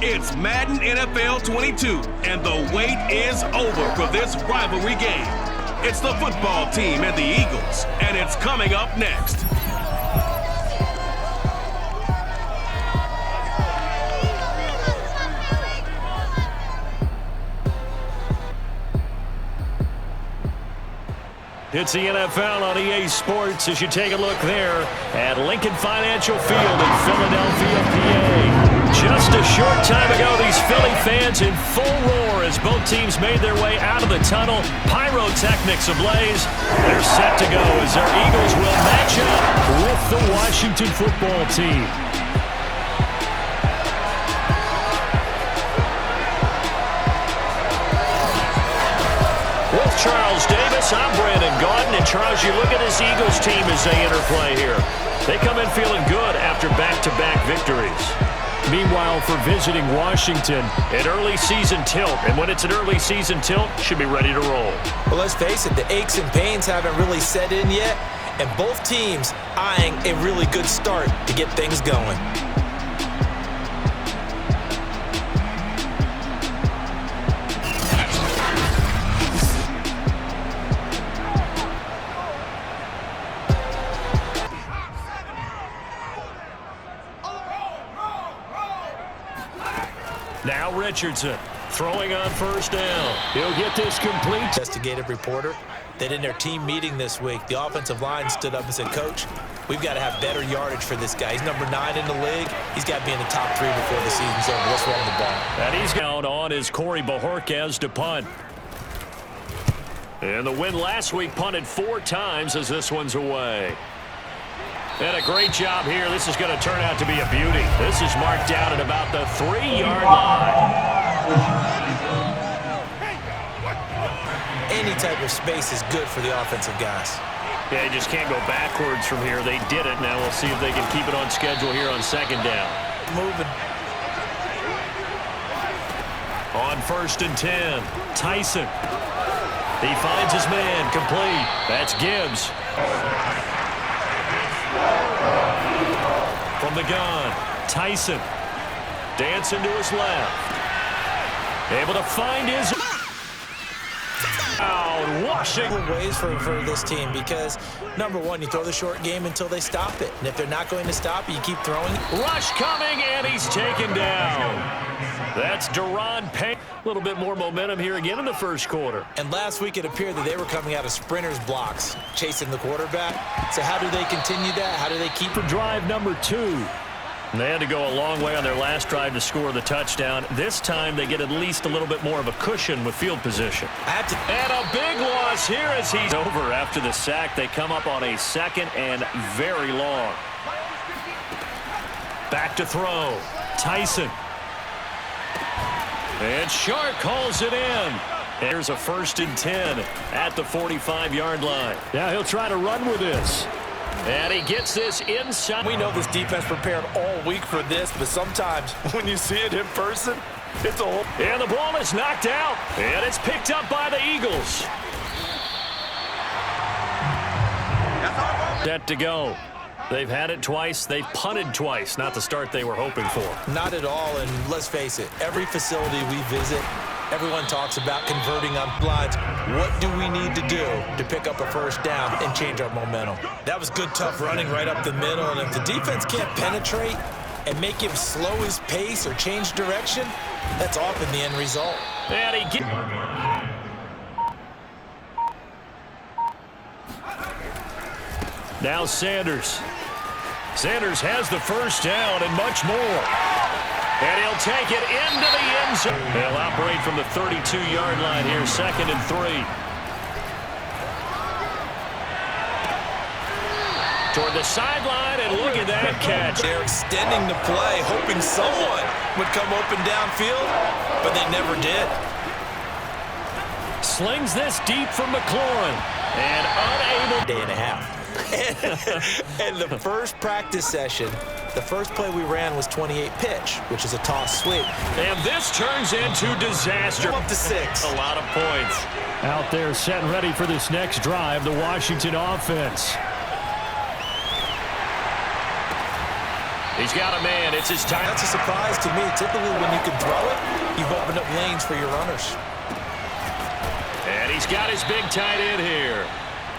It's Madden NFL 22, and the wait is over for this rivalry game. It's the football team and the Eagles, and it's coming up next. It's the NFL on EA Sports as you take a look there at Lincoln Financial Field in Philadelphia, PA. Just a short time ago, these Philly fans in full roar as both teams made their way out of the tunnel. Pyrotechnics ablaze. They're set to go as their Eagles will match up with the Washington football team. With Charles Davis, I'm Brandon Gaudin. And Charles, you look at this Eagles team as they interplay here. They come in feeling good after back-to-back victories. Meanwhile, for visiting Washington, an early season tilt. And when it's an early season tilt, should be ready to roll. Well, let's face it, the aches and pains haven't really set in yet. And both teams eyeing a really good start to get things going. Now Richardson throwing on first down. He'll get this complete. Investigative reporter that in their team meeting this week, the offensive line stood up and said, Coach, we've got to have better yardage for this guy. He's number 9 in the league. He's got to be in the top 3 before the season's over. Let's run the ball. And he's down on is Corey Bojorquez to punt. And the win last week punted 4 times as this one's away. And a great job here. This is going to turn out to be a beauty. This is marked down at about the 3-yard line. Any type of space is good for the offensive guys. Yeah, you just can't go backwards from here. They did it. Now we'll see if they can keep it on schedule here on second down. Moving. On 1st and 10, Tyson. He finds his man, complete. That's Gibbs. From the gun, Tyson. Dancing to his left. Able to find his... Out, Washington. Ways for this team because, number one, you throw the short game until they stop it. And if they're not going to stop it, you keep throwing. Rush coming, and he's taken down. That's Deron Payne. A little bit more momentum here again in the first quarter. And last week it appeared that they were coming out of sprinters blocks, chasing the quarterback. So how do they continue that? How do they keep... For drive number 2. And they had to go a long way on their last drive to score the touchdown. This time they get at least a little bit more of a cushion with field position. And a big loss here as he's over after the sack. They come up on a 2nd and very long. Back to throw. Tyson. And Shark calls it in. There's a 1st and 10 at the 45-yard line. Yeah, he'll try to run with this. And he gets this inside. We know this defense prepared all week for this, but sometimes when you see it in person, it's a whole... And the ball is knocked out. And it's picked up by the Eagles. Set to go. They've had it twice. They've punted twice. Not the start they were hoping for. Not at all, and let's face it, every facility we visit, everyone talks about converting on lines. What do we need to do to pick up a first down and change our momentum? That was good, tough running right up the middle, and if the defense can't penetrate and make him slow his pace or change direction, that's often the end result. And he gets... Now Sanders. Sanders has the first down and much more. And he'll take it into the end zone. They'll operate from the 32-yard line here, 2nd and 3. Toward the sideline, and look at that catch. They're extending the play, hoping someone would come open downfield, but they never did. Slings this deep from McLaurin, and unable. Day and a half. And the first practice session, the first play we ran was 28 pitch, which is a toss sweep. And this turns into disaster. Up to 6. A lot of points. Out there set and ready for this next drive, the Washington offense. He's got a man. It's his time. That's a surprise to me. Typically, when you can throw it, you've opened up lanes for your runners. And he's got his big tight end here.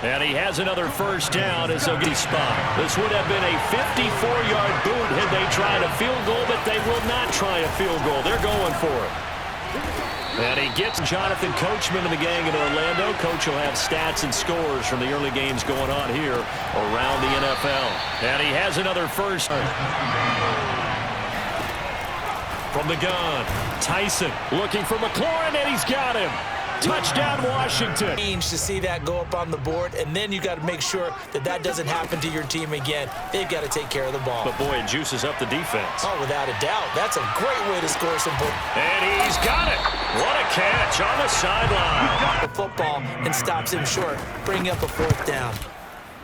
And he has another first down as a good spot. This would have been a 54-yard boot had they tried a field goal, but they will not try a field goal. They're going for it. And he gets Jonathan Coachman and the gang in Orlando. Coach will have stats and scores from the early games going on here around the NFL. And he has another first. From the gun, Tyson looking for McLaurin, and he's got him. Touchdown, Washington. To see that go up on the board, and then you got to make sure that that doesn't happen to your team again. They've got to take care of the ball. But boy, it juices up the defense. Oh, without a doubt. That's a great way to score some points. And he's got it. What a catch on the sideline. The football and stops him short, bringing up a fourth down.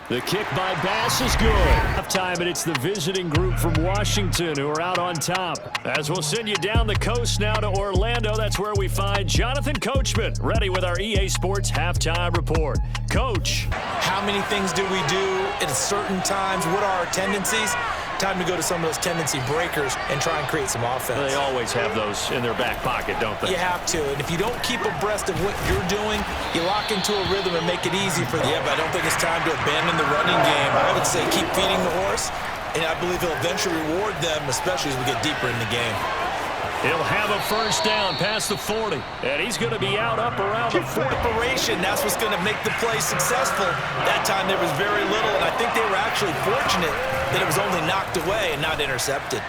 The kick by Bass is good. Halftime, and it's the visiting group from Washington who are out on top. As we'll send you down the coast now to Orlando, that's where we find Jonathan Coachman, ready with our EA Sports Halftime Report. Coach. How many things do we do at certain times? What are our tendencies? Time to go to some of those tendency breakers and try and create some offense. They always have those in their back pocket, don't they? You have to. And if you don't keep abreast of what you're doing, you lock into a rhythm and make it easy for them. Yeah, but I don't think it's time to abandon the running game. I would say keep feeding the horse, and I believe he'll eventually reward them, especially as we get deeper in the game. He'll have a first down past the 40, and he's going to be out up around the 40. Preparation, that's what's going to make the play successful. That time there was very little, and I think they were actually fortunate that it was only knocked away and not intercepted.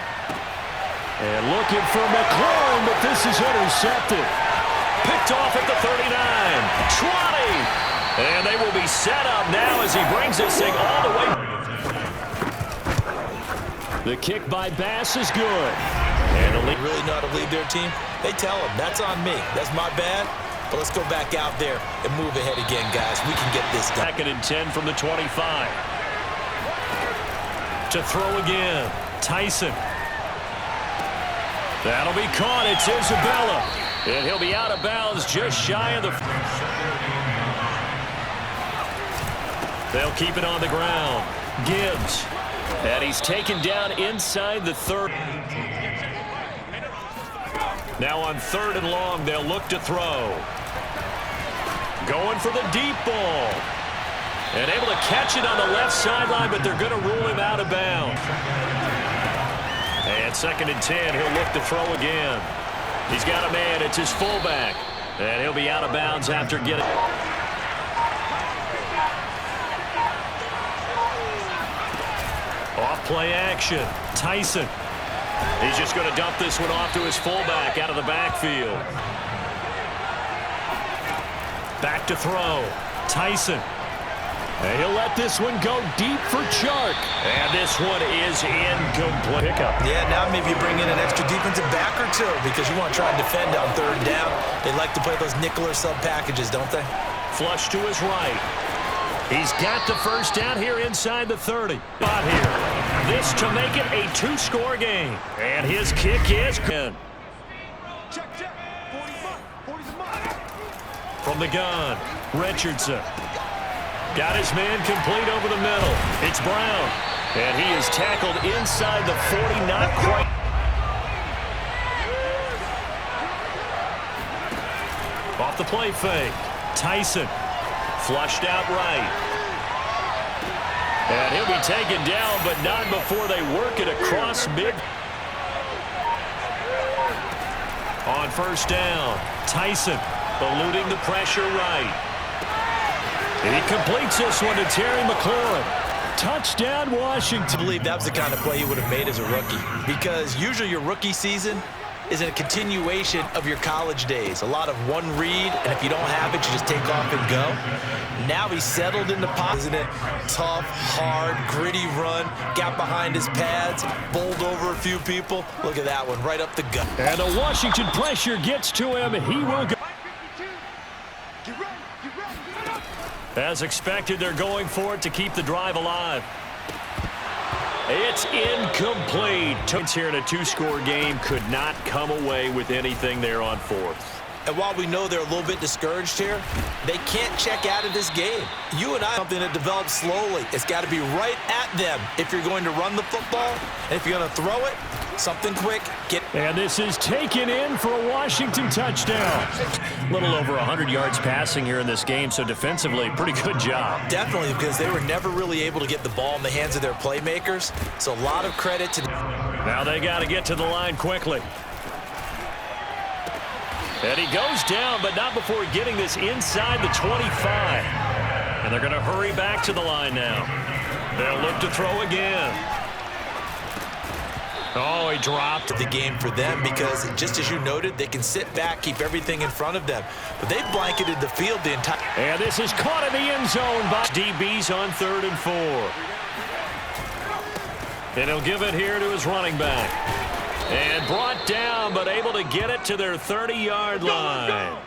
And looking for McLaurin, but this is intercepted. Picked off at the 39, 20, and they will be set up now as he brings this thing all the way. The kick by Bass is good. And they really know how to lead their team. They tell them, that's on me. That's my bad. But let's go back out there and move ahead again, guys. We can get this done. 2nd and 10 from the 25. To throw again. Tyson. That'll be caught. It's Isabella. And he'll be out of bounds just shy of the... They'll keep it on the ground. Gibbs. And he's taken down inside the 30. Now on 3rd and long, they'll look to throw. Going for the deep ball. And able to catch it on the left sideline, but they're going to rule him out of bounds. And 2nd and 10, he'll look to throw again. He's got a man. It's his fullback. And he'll be out of bounds after getting... Off play action. Tyson. He's just going to dump this one off to his fullback out of the backfield. Back to throw. Tyson. And he'll let this one go deep for Chark. And this one is incomplete. Pickup. Yeah, now maybe you bring in an extra defensive back or two because you want to try and defend on 3rd down. They like to play those nickel or sub packages, don't they? Flush to his right. He's got the first down here inside the 30. Spot here. This to make it a 2-score game. And his kick is good. From the gun, Richardson. Got his man complete over the middle. It's Brown. And he is tackled inside the 40, not quite. Off the play fake. Tyson. Flushed out right. And he'll be taken down, but not before they work it across mid. On 1st down, Tyson eluding the pressure right. And he completes this one to Terry McLaurin. Touchdown, Washington. I believe that was the kind of play he would have made as a rookie because usually your rookie season is a continuation of your college days. A lot of one read, and if you don't have it, you just take off and go. Now he's settled in the pocket. Isn't it? Tough, hard, gritty run. Got behind his pads, bowled over a few people. Look at that one, right up the gut. And the Washington pressure gets to him. He will go. As expected, they're going for it to keep the drive alive. It's incomplete. Here in a 2-score game could not come away with anything there on 4th. And while we know they're a little bit discouraged here, they can't check out of this game. You and I, something that develops slowly. It's got to be right at them if you're going to run the football. And if you're going to throw it, something quick. And this is taken in for a Washington touchdown. A little over 100 yards passing here in this game, so defensively, pretty good job. Definitely, because they were never really able to get the ball in the hands of their playmakers. So a lot of credit to them. Now they got to get to the line quickly. And he goes down, but not before getting this inside the 25. And they're going to hurry back to the line now. They'll look to throw again. Oh, he dropped the game for them because, just as you noted, they can sit back, keep everything in front of them. But they blanketed the field the entire... And this is caught in the end zone by DBs on 3rd and 4. And he'll give it here to his running back. And brought down, but able to get it to their 30-yard line.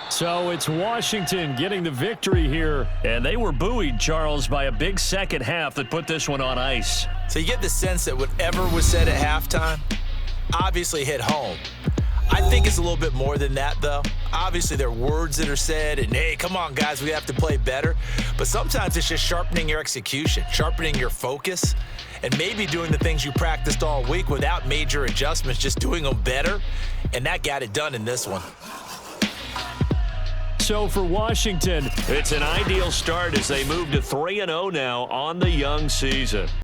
So it's Washington getting the victory here. And they were buoyed, Charles, by a big second half that put this one on ice. So you get the sense that whatever was said at halftime obviously hit home. I think it's a little bit more than that, though. Obviously, there are words that are said, and, hey, come on, guys, we have to play better. But sometimes it's just sharpening your execution, sharpening your focus, and maybe doing the things you practiced all week without major adjustments, just doing them better. And that got it done in this one. So for Washington, it's an ideal start as they move to 3-0 now on the young season.